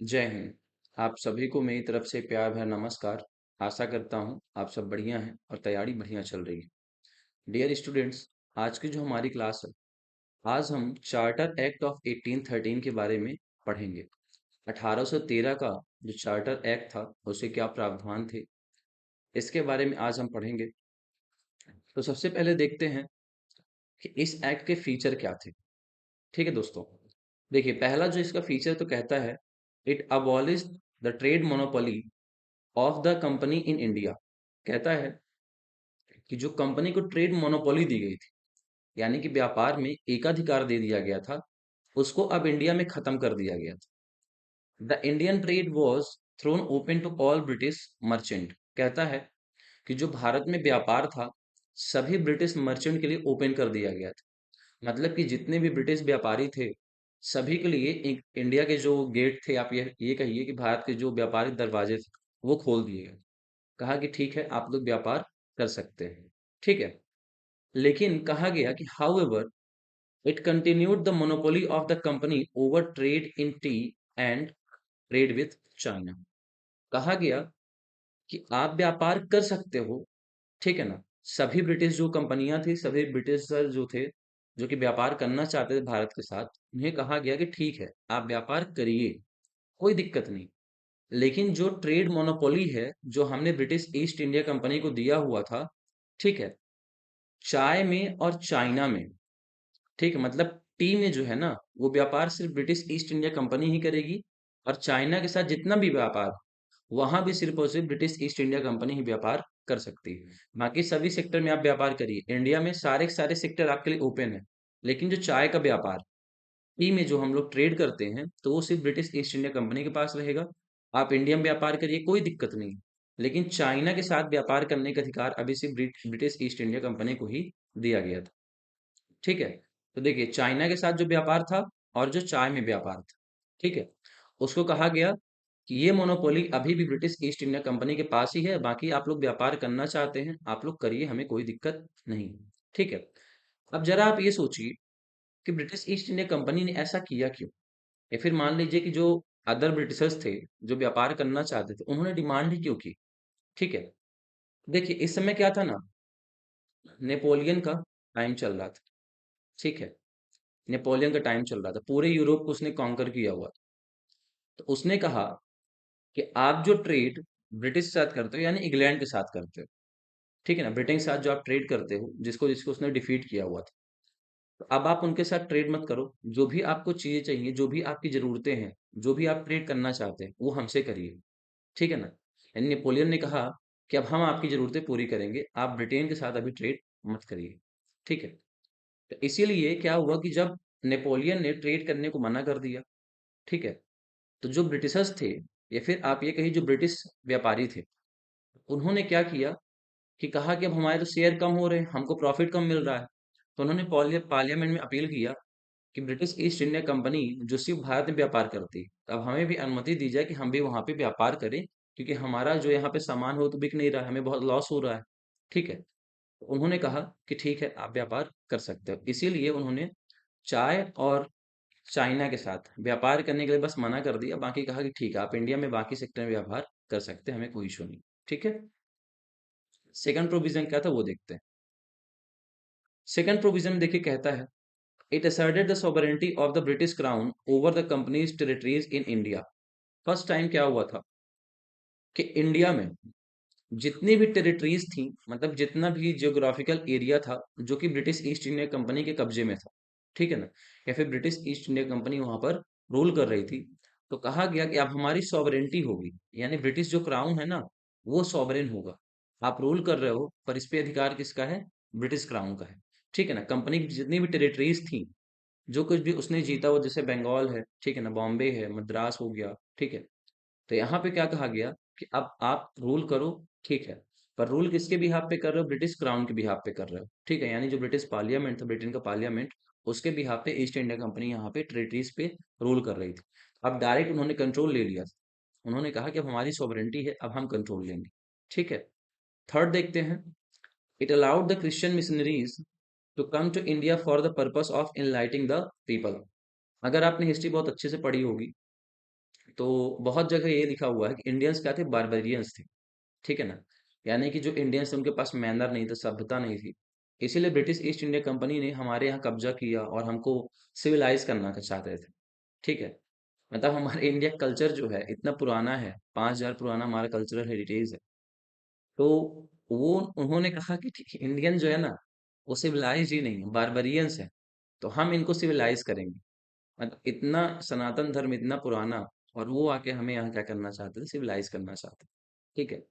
जय हिंद। आप सभी को मेरी तरफ से प्यार भरा नमस्कार। आशा करता हूँ आप सब बढ़िया हैं और तैयारी बढ़िया चल रही है। डियर स्टूडेंट्स, आज की जो हमारी क्लास है, आज हम चार्टर एक्ट ऑफ 1813 के बारे में पढ़ेंगे। 1813 का जो चार्टर एक्ट था उसके क्या प्रावधान थे, इसके बारे में आज हम पढ़ेंगे। तो सबसे पहले देखते हैं कि इस एक्ट के फीचर क्या थे। ठीक है दोस्तों, देखिए पहला जो इसका फीचर तो कहता है, it abolish the trade monopoly of the company in India. कहता है कि जो कंपनी को ट्रेड मोनोपोली दी गई थी, यानी कि व्यापार में एकाधिकार दे दिया गया था, उसको अब इंडिया में खत्म कर दिया गया था। The Indian trade was thrown open to all British merchant. कहता है कि जो भारत में व्यापार था, सभी ब्रिटिश मर्चेंट के लिए ओपन कर दिया गया था। मतलब कि जितने भी ब्रिटिश व्यापारी थे, सभी के लिए इंडिया के जो गेट थे, आप ये कहिए कि भारत के जो व्यापारिक दरवाजे थे, वो खोल दिए गए। कहा कि ठीक है, आप लोग व्यापार कर सकते हैं। ठीक है, लेकिन कहा गया कि however it continued the monopoly of the company over trade in T and trade with China. कहा गया कि आप व्यापार कर सकते हो, ठीक है ना। सभी ब्रिटिश जो कंपनियां थी, सभी ब्रिटिशर जो थे, जो कि व्यापार करना चाहते थे भारत के साथ, उन्हें कहा गया कि ठीक है, आप व्यापार करिए, कोई दिक्कत नहीं। लेकिन जो ट्रेड मोनोपोली है, जो हमने ब्रिटिश ईस्ट इंडिया कंपनी को दिया हुआ था, ठीक है, चाय में और चाइना में, ठीक है, मतलब टी में जो है ना, वो व्यापार सिर्फ ब्रिटिश ईस्ट इंडिया कंपनी ही करेगी। और चाइना के साथ जितना भी व्यापार, वहां भी सिर्फ और सिर्फ ब्रिटिश ईस्ट इंडिया कंपनी ही व्यापार कर सकती है। बाकी सभी सेक्टर में आप व्यापार करिए, इंडिया में सारे के सारे सेक्टर आपके लिए ओपन है। लेकिन जो चाय का व्यापार, टी में जो हम लोग ट्रेड करते हैं, तो वो सिर्फ ब्रिटिश ईस्ट इंडिया कंपनी के पास रहेगा। आप इंडिया में व्यापार करिए, कोई दिक्कत नहीं। लेकिन चाइना के साथ व्यापार करने का अधिकार अभी सिर्फ ब्रिटिश ईस्ट इंडिया कंपनी को ही दिया गया था। ठीक है, तो देखिए चाइना के साथ जो व्यापार था और जो चाय में व्यापार था, ठीक है, उसको कहा गया कि ये मोनोपोली अभी भी ब्रिटिश ईस्ट इंडिया कंपनी के पास ही है। बाकी आप लोग व्यापार करना चाहते हैं, आप लोग करिए, हमें कोई दिक्कत नहीं। ठीक है, अब जरा आप ये सोचिए कि ब्रिटिश ईस्ट इंडिया कंपनी ने ऐसा किया क्यों। या फिर मान लीजिए कि जो अदर ब्रिटिशर्स थे, जो व्यापार करना चाहते थे, उन्होंने डिमांड ही क्यों की। ठीक है, देखिए इस समय क्या था ना, नेपोलियन का टाइम चल रहा था। ठीक है, नेपोलियन का टाइम चल रहा था, पूरे यूरोप को उसने कॉन्कर किया हुआ था। तो उसने कहा कि आप जो ट्रेड ब्रिटिश के साथ करते हो, यानी इंग्लैंड के साथ करते हो, ठीक है ना, ब्रिटेन के साथ जो आप ट्रेड करते हो, जिसको जिसको उसने डिफीट किया हुआ था, तो अब आप उनके साथ ट्रेड मत करो। जो भी आपको चीजें चाहिए, जो भी आपकी जरूरतें हैं, जो भी आप ट्रेड करना चाहते हैं, वो हमसे करिए। ठीक है ना। यानी नेपोलियन ने कहा कि अब हम आपकी जरूरतें पूरी करेंगे, आप ब्रिटेन के साथ अभी ट्रेड मत करिए। ठीक है, तो इसीलिए क्या हुआ कि जब नेपोलियन ने ट्रेड करने को मना कर दिया, ठीक है, तो जो ब्रिटिशर्स थे, या फिर आप ये कहिए जो ब्रिटिश व्यापारी थे, उन्होंने क्या किया कि कहा कि अब हमारे तो शेयर कम हो रहे हैं, हमको प्रॉफिट कम मिल रहा है। तो उन्होंने पार्लियामेंट में अपील किया कि ब्रिटिश ईस्ट इंडिया कंपनी जो सिर्फ भारत में व्यापार करती है, तो अब हमें भी अनुमति दी जाए कि हम भी वहां पे व्यापार करें, क्योंकि हमारा जो यहाँ पे सामान हो तो बिक नहीं रहा है, हमें बहुत लॉस हो रहा है। ठीक है, तो उन्होंने कहा कि ठीक है, आप व्यापार कर सकते हो। इसीलिए उन्होंने चाय और चाइना के साथ व्यापार करने के लिए बस मना कर दिया, बाकी कहा कि ठीक है, आप इंडिया में बाकी सेक्टर में व्यापार कर सकते हैं, हमें कोई इशू नहीं। ठीक है, सेकंड प्रोविजन क्या था वो देखते हैं। सेकंड प्रोविजन देखिए कहता है, it asserted the sovereignty of the British crown over the companies territories in India. First time क्या हुआ था कि इंडिया में जितनी भी टेरिटरीज थी, मतलब जितना भी जियोग्राफिकल एरिया था, जो कि ब्रिटिश ईस्ट इंडिया कंपनी के कब्जे में था, ठीक है ना, या फिर ब्रिटिश ईस्ट इंडिया कंपनी वहां पर रूल कर रही थी, तो कहा गया कि अब हमारी सॉवरेंटी होगी, यानी ब्रिटिश जो क्राउन है ना, वो सॉवरेन होगा। आप रूल कर रहे हो, पर इस पे अधिकार किसका है, ब्रिटिश क्राउन का है। ठीक है ना, कंपनी की जितनी भी टेरिटरीज थी, जो कुछ भी उसने जीता वो, जैसे बंगाल है, ठीक है ना, बॉम्बे है, मद्रास हो गया, ठीक है, तो यहाँ पे क्या कहा गया कि अब आप रूल करो, ठीक है, पर रूल किसके बिहाफ पे कर रहे हो, ब्रिटिश क्राउन के बिहाफ पे कर रहे हो। ठीक है, यानी जो ब्रिटिश पार्लियामेंट था, ब्रिटेन का पार्लियामेंट, उसके बिहाफ पे ईस्ट इंडिया कंपनी यहाँ पे टेरिटरीज पे रूल कर रही थी। अब डायरेक्ट उन्होंने कंट्रोल ले लिया, उन्होंने कहा कि अब हमारी सॉवरेंटी है, अब हम कंट्रोल लेंगे। ठीक है, थर्ड देखते हैं, it allowed the Christian missionaries to come to India for the purpose of enlightening the people. अगर आपने हिस्ट्री बहुत अच्छे से पढ़ी होगी, तो बहुत जगह ये लिखा हुआ है कि इंडियंस क्या थे, बारबेरियंस थे। ठीक है ना, यानी कि जो इंडियंस थे उनके पास मैनर नहीं था, सभ्यता नहीं थी। इसीलिए ब्रिटिश ईस्ट इंडिया कंपनी ने हमारे यहाँ कब्जा किया और हमको सिविलाइज करना चाहते थे। ठीक है, मतलब हमारे इंडिया कल्चर जो है इतना पुराना है, 5,000 पुराना हमारा कल्चरल हेरिटेज है। तो वो उन्होंने कहा कि ठीक है, इंडियन जो है ना वो सिविलाइज ही नहीं है, बारबेरियंस है, तो हम इनको सिविलाइज करेंगे। मतलब इतना सनातन धर्म इतना पुराना, और वो आके हमें यहाँ क्या करना चाहते थे, सिविलाइज करना चाहते थे। ठीक है,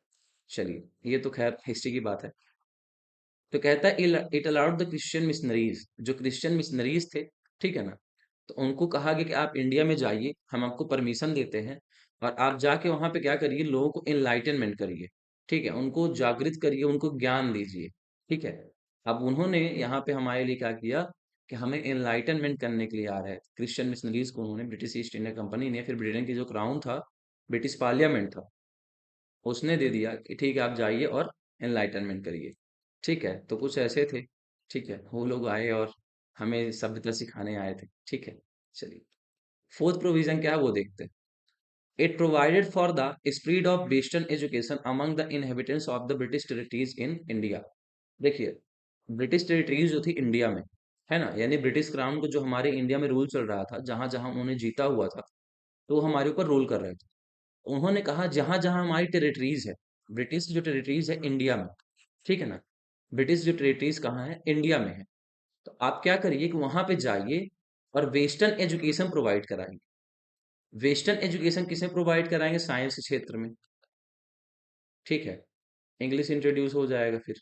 चलिए ये तो खैर हिस्ट्री की बात है। तो कहता है it allowed the Christian missionaries, जो क्रिश्चियन मिशनरीज थे, ठीक है ना, तो उनको कहा गया कि आप इंडिया में जाइए, हम आपको परमिशन देते हैं, और आप जाके वहां पे क्या करिए, लोगों को इनलाइटनमेंट करिए। ठीक है, उनको जागृत करिए, उनको ज्ञान दीजिए। ठीक है, अब उन्होंने यहाँ पे हमारे लिए क्या किया कि हमें इनलाइटनमेंट करने के लिए आ रहे थे क्रिश्चियन मिशनरीज को, उन्होंने ब्रिटिश ईस्ट इंडिया कंपनी ने, फिर ब्रिटेन की जो क्राउन था, ब्रिटिश पार्लियामेंट था, उसने दे दिया कि ठीक है आप जाइए और एनलाइटनमेंट करिए। ठीक है, तो कुछ ऐसे थे। ठीक है, वो लोग आए और हमें सभ्यता सिखाने आए थे। ठीक है, चलिए फोर्थ प्रोविजन क्या है वो देखते हैं। It provided for the spread of western education among the inhabitants of the British territories in India. देखिए, ब्रिटिश टेरिटरीज जो थी इंडिया में, है ना, यानी ब्रिटिश क्राउन को जो हमारे इंडिया में रूल चल रहा था, जहां जहां उन्होंने जीता हुआ था, तो वो हमारे ऊपर रूल कर रहे थे। उन्होंने कहा जहां जहां हमारी टेरिटरीज है, ब्रिटिश जो टेरिटरीज है इंडिया में, ठीक है ना, ब्रिटिश जो टेरिटरीज कहाँ है, इंडिया में है, तो आप क्या करिए कि वहां पे जाइए और वेस्टर्न एजुकेशन प्रोवाइड कराइए। वेस्टर्न एजुकेशन किसे प्रोवाइड कराएंगे, साइंस के क्षेत्र में। ठीक है, इंग्लिश इंट्रोड्यूस हो जाएगा फिर।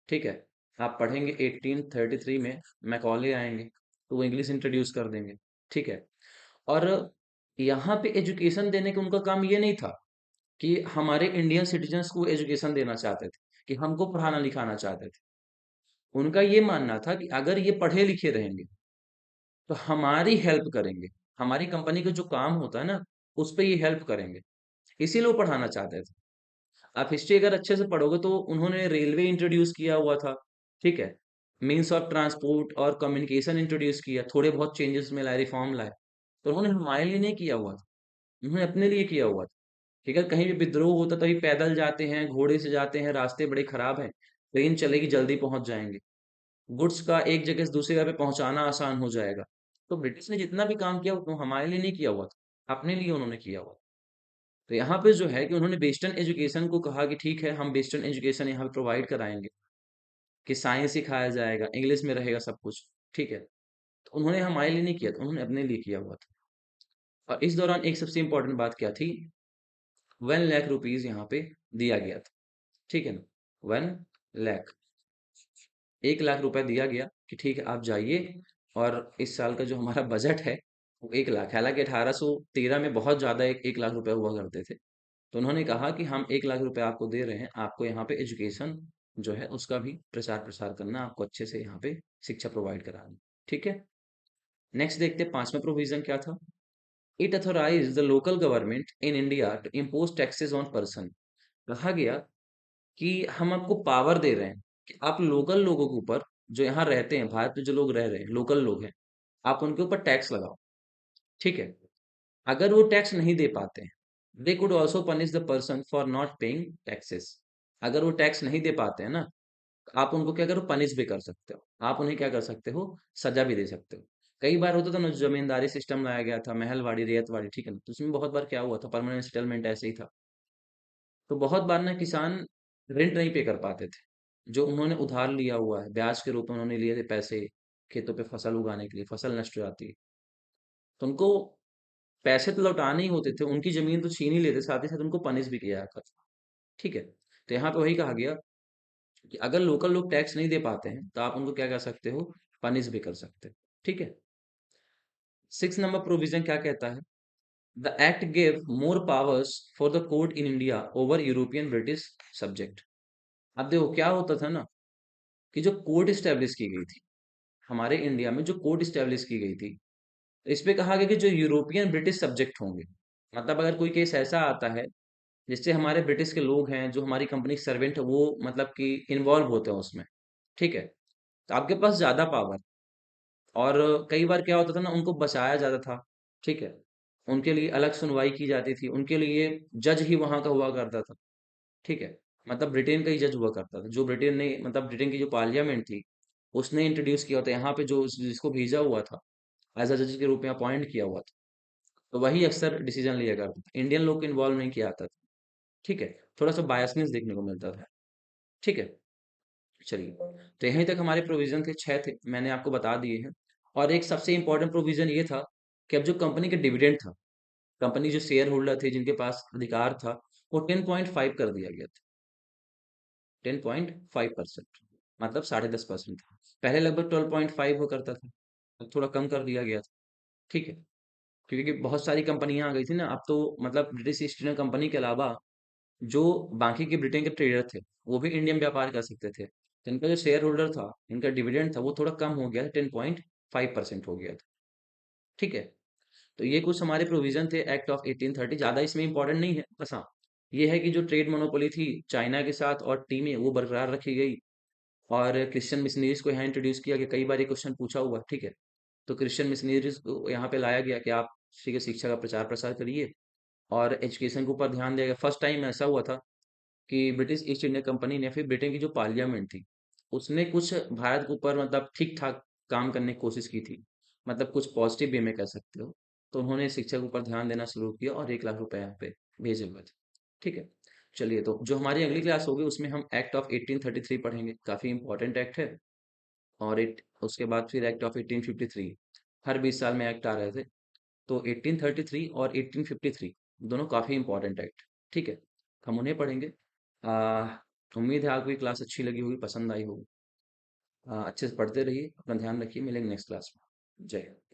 ठीक है, आप पढ़ेंगे 1833 में मैकॉले आएंगे, तो वो इंग्लिश इंट्रोड्यूस कर देंगे। ठीक है, और यहाँ पे एजुकेशन देने का उनका काम ये नहीं था कि हमारे इंडियन सिटीजन्स को एजुकेशन देना चाहते थे, कि हमको पढ़ाना लिखाना चाहते थे। उनका ये मानना था कि अगर ये पढ़े लिखे रहेंगे तो हमारी हेल्प करेंगे, हमारी कंपनी का जो काम होता है ना उस पे ये हेल्प करेंगे, इसीलिए वो पढ़ाना चाहते थे। आप हिस्ट्री अगर अच्छे से पढ़ोगे तो उन्होंने रेलवे इंट्रोड्यूस किया हुआ था। ठीक है, मीन्स ऑफ ट्रांसपोर्ट और कम्युनिकेशन इंट्रोड्यूस किया, थोड़े बहुत चेंजेस में लाए, रिफॉर्म लाए, तो उन्होंने हमारे लिए नहीं किया हुआ था, उन्होंने अपने लिए किया हुआ था। ठीक है, कहीं भी विद्रोह होता तभी पैदल जाते हैं, घोड़े से जाते हैं, रास्ते बड़े खराब हैं, ट्रेन चलेगी जल्दी पहुंच जाएंगे, गुड्स का एक जगह से दूसरी जगह पे पहुंचाना आसान हो जाएगा। तो ब्रिटिश ने जितना भी काम किया वो हमारे लिए नहीं किया हुआ था, अपने लिए उन्होंने किया हुआ। तो यहाँ पे जो है कि उन्होंने वेस्टर्न एजुकेशन को कहा कि ठीक है हम वेस्टर्न एजुकेशन यहाँ पे प्रोवाइड कराएंगे, कि साइंस सिखाया जाएगा, इंग्लिश में रहेगा सब कुछ। ठीक है, तो उन्होंने हमारे लिए नहीं किया था, उन्होंने अपने लिए किया हुआ था। और इस दौरान एक सबसे इंपॉर्टेंट बात क्या थी, 1 लाख रुपीज यहाँ पे दिया गया था। ठीक है ना, 1 लाख, 1 लाख रुपए दिया गया कि ठीक है आप जाइए, और इस साल का जो हमारा बजट है वो 1 लाख, हालांकि 1813 में बहुत ज्यादा 1 लाख रुपए हुआ करते थे। तो उन्होंने कहा कि हम 1 लाख रुपए आपको दे रहे हैं, आपको यहाँ पे एजुकेशन जो है उसका भी प्रचार प्रसार करना, आपको अच्छे से यहाँ पे शिक्षा प्रोवाइड करानी। ठीक है, नेक्स्ट देखते हैं पांचवा प्रोविजन क्या था। It authorise the local government in India to impose taxes on person. कहा गया कि हम आपको पावर दे रहे हैं कि आप लोकल लोगों के ऊपर, जो यहाँ रहते हैं, भारत में जो लोग रह रहे हैं लोकल लोग हैं, आप उनके ऊपर टैक्स लगाओ। ठीक है, अगर वो टैक्स नहीं दे पाते हैं, they could also punish the person for not paying taxes. अगर वो टैक्स नहीं दे पाते हैं ना, तो आप उनको क्या करो, पनिश भी कर सकते हो, आप उन्हें क्या कर सकते हो, सजा भी दे सकते हो। कई बार होता था ना, जमींदारी सिस्टम लाया गया था, महलवाड़ी रेतवाड़ी, ठीक है ना, तो उसमें बहुत बार क्या हुआ था, परमानेंट सेटलमेंट ऐसे ही था। तो बहुत बार ना किसान रेंट नहीं पे कर पाते थे, जो उन्होंने उधार लिया हुआ है, ब्याज के रूप में उन्होंने लिए थे पैसे, खेतों पे फसल उगाने के लिए, फसल नष्ट हो जाती है, तो उनको पैसे तो लौटाने ही होते थे, उनकी जमीन तो छीन ही लेते, साथ ही साथ उनको पनिश भी किया जाता था। ठीक है, तो यहाँ पे वही कहा गया कि अगर लोकल लोग टैक्स नहीं दे पाते हैं तो आप उनको क्या कर सकते हो, पनिश भी कर सकते हो। ठीक है, 6 नंबर प्रोविजन क्या कहता है, the act gave more powers for the court in India over European British subject. अब देखो क्या होता था ना, कि जो कोर्ट स्टैब्लिश की गई थी, हमारे इंडिया में जो कोर्ट स्टैब्लिश की गई थी, तो इस पे कहा गया कि जो यूरोपियन ब्रिटिश सब्जेक्ट होंगे, मतलब अगर कोई केस ऐसा आता है जिससे हमारे ब्रिटिश के लोग हैं, जो हमारी कंपनी सर्वेंट है, वो मतलब कि इन्वॉल्व होते हैं उसमें, ठीक है, तो आपके पास ज्यादा पावर, और कई बार क्या होता था ना, उनको बचाया जाता था। ठीक है, उनके लिए अलग सुनवाई की जाती थी, उनके लिए जज ही वहां का हुआ करता था। ठीक है, मतलब ब्रिटेन का ही जज हुआ करता था, जो ब्रिटेन ने मतलब ब्रिटेन की जो पार्लियामेंट थी उसने इंट्रोड्यूस किया होता, यहाँ पे जो जिसको भेजा हुआ था एज अ जज के रूप में अपॉइंट किया हुआ था, तो वही अक्सर डिसीजन लिया करता था, इंडियन लोग को इन्वॉल्व नहीं किया जाता था। ठीक है, थोड़ा सा बायसनेस देखने को मिलता था। ठीक है, चलिए, तो यहीं तक हमारे प्रोविजन थे, 6 थे, मैंने आपको बता दिए हैं। और एक सबसे इंपॉर्टेंट प्रोविजन ये था कि अब जो कंपनी का डिविडेंड था, कंपनी जो शेयर होल्डर थे जिनके पास अधिकार था, वो 10.5 कर दिया गया था। 10.5%, मतलब 10.5% था। पहले लगभग 12.5 हुआ करता था, अब थोड़ा कम कर दिया गया था। ठीक है, क्योंकि बहुत सारी कंपनियां आ गई थी ना अब तो, मतलब ब्रिटिश ईस्ट इंडिया कंपनी के अलावा जो बाकी के ब्रिटेन के ट्रेडर थे वो भी इंडियन व्यापार कर सकते थे, तो इनका जो शेयर होल्डर था, इनका डिविडेंड था, वो थोड़ा कम हो गया था, 10.5% हो गया था। ठीक है, तो ये कुछ हमारे प्रोविजन थे एक्ट ऑफ 1830, ज्यादा इसमें इंपॉर्टेंट नहीं है, बस हाँ ये है कि जो ट्रेड मोनोपोली थी चाइना के साथ और टीमें वो बरकरार रखी गई। और क्रिश्चियन मिशनरीज को यहाँ इंट्रोड्यूस किया, कि कई बार ये क्वेश्चन पूछा हुआ। ठीक है, तो क्रिश्चियन मिशनरीज को यहाँ पे लाया गया कि आप ठीक है शिक्षा का प्रचार प्रसार करिए और एजुकेशन के ऊपर ध्यान दिया गया। फर्स्ट टाइम ऐसा हुआ था कि ब्रिटिश ईस्ट इंडिया कंपनी ने, फिर ब्रिटेन की जो पार्लियामेंट थी उसने कुछ भारत के ऊपर मतलब ठीक ठाक काम करने की कोशिश की थी, मतलब कुछ पॉजिटिव वे में कह सकते हो। तो उन्होंने शिक्षा के ऊपर ध्यान देना शुरू किया और 1 लाख रुपए यहाँ पे भेजे हुए थे। ठीक है, चलिए, तो जो हमारी अगली क्लास होगी उसमें हम एक्ट ऑफ 1833 पढ़ेंगे, काफी इंपॉर्टेंट एक्ट है। और उसके बाद फिर एक्ट ऑफ 1853, हर 20 साल में एक्ट आ रहे थे, तो 1833 और 1853 दोनों काफी इंपॉर्टेंट एक्ट। ठीक है, हम उन्हें पढ़ेंगे। आ, उम्मीद है आपको ये क्लास अच्छी लगी होगी, पसंद आई होगी। अच्छे से पढ़ते रहिए, अपना ध्यान रखिए, मिलेंगे नेक्स्ट क्लास में। जय हिंद।